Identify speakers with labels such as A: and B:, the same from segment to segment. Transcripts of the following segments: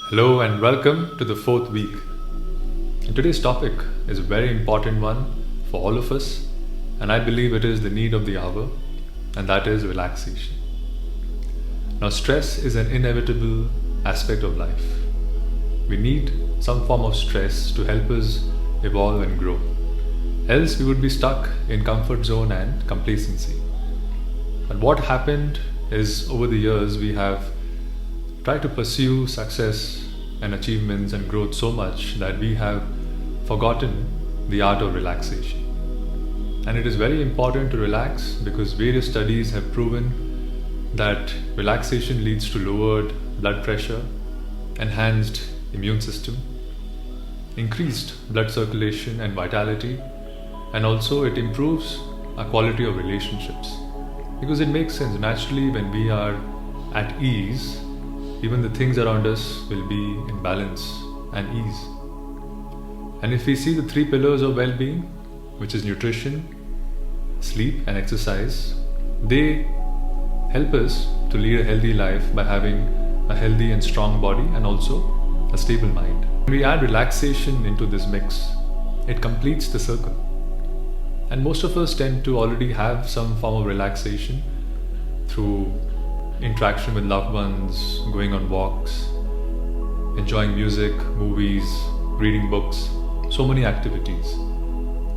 A: Hello and welcome to the fourth week. And today's topic is a very important one for all of us, and I believe it is the need of the hour, and that is relaxation. Now, stress is an inevitable aspect of life. We need some form of stress to help us evolve and grow. Else, we would be stuck in comfort zone and complacency. But what happened is over the years we have tried to pursue success and achievements and growth so much that we have forgotten the art of relaxation. And it is very important to relax because various studies have proven that relaxation leads to lowered blood pressure, enhanced immune system, increased blood circulation and vitality, and also it improves our quality of relationships. Because it makes sense, naturally when we are at ease, even the things around us will be in balance and ease. And if we see the three pillars of well-being, which is nutrition, sleep and exercise, they help us to lead a healthy life by having a healthy and strong body and also a stable mind. When we add relaxation into this mix, it completes the circle. And most of us tend to already have some form of relaxation through interaction with loved ones, going on walks, enjoying music, movies, reading books, so many activities.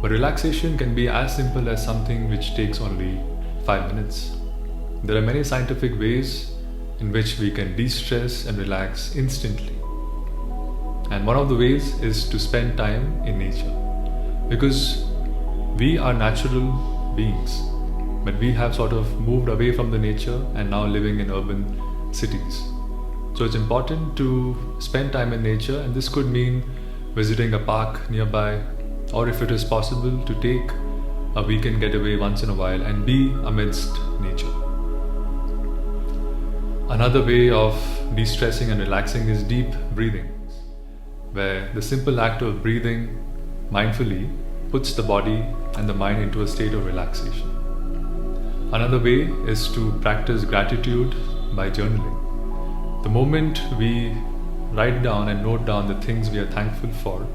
A: But relaxation can be as simple as something which takes only 5 minutes. There are many scientific ways in which we can de-stress and relax instantly. And one of the ways is to spend time in nature. Because we are natural beings, but we have sort of moved away from the nature and now living in urban cities. So it's important to spend time in nature, and this could mean visiting a park nearby, or if it is possible to take a weekend getaway once in a while and be amidst nature. Another way of de-stressing and relaxing is deep breathing, where the simple act of breathing mindfully puts the body and the mind into a state of relaxation. Another way is to practice gratitude by journaling. The moment we write down and note down the things we are thankful for,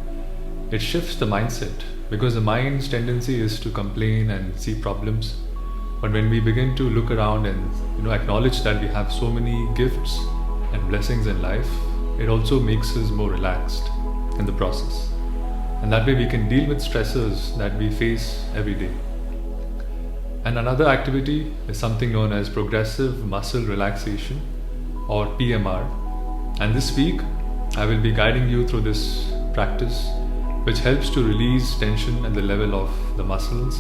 A: it shifts the mindset, because the mind's tendency is to complain and see problems. But when we begin to look around and acknowledge that we have so many gifts and blessings in life, it also makes us more relaxed in the process. And that way we can deal with stressors that we face every day. And another activity is something known as progressive muscle relaxation, or PMR. And this week I will be guiding you through this practice, which helps to release tension at the level of the muscles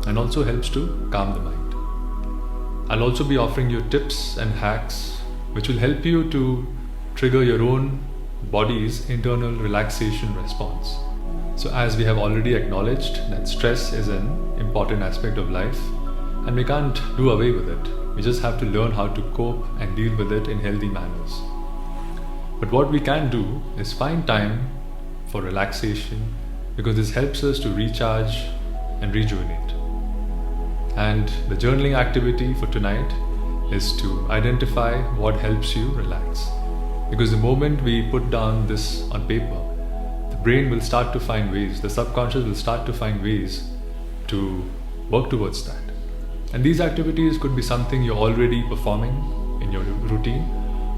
A: and also helps to calm the mind. I'll also be offering you tips and hacks which will help you to trigger your own body's internal relaxation response. So as we have already acknowledged that stress is an important aspect of life and we can't do away with it. We just have to learn how to cope and deal with it in healthy manners. But what we can do is find time for relaxation, because this helps us to recharge and rejuvenate. And the journaling activity for tonight is to identify what helps you relax. Because the moment we put down this on paper, the brain will start to find ways, the subconscious will start to find ways to work towards that. And these activities could be something you're already performing in your routine,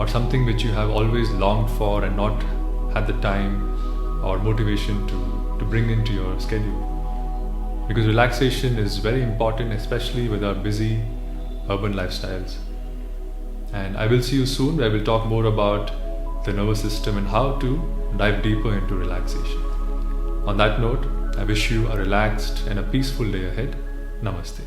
A: or something which you have always longed for and not had the time or motivation to bring into your schedule. Because relaxation is very important, especially with our busy urban lifestyles. And I will see you soon, where I will talk more about the nervous system and how to dive deeper into relaxation. On that note, I wish you a relaxed and a peaceful day ahead. Namaste.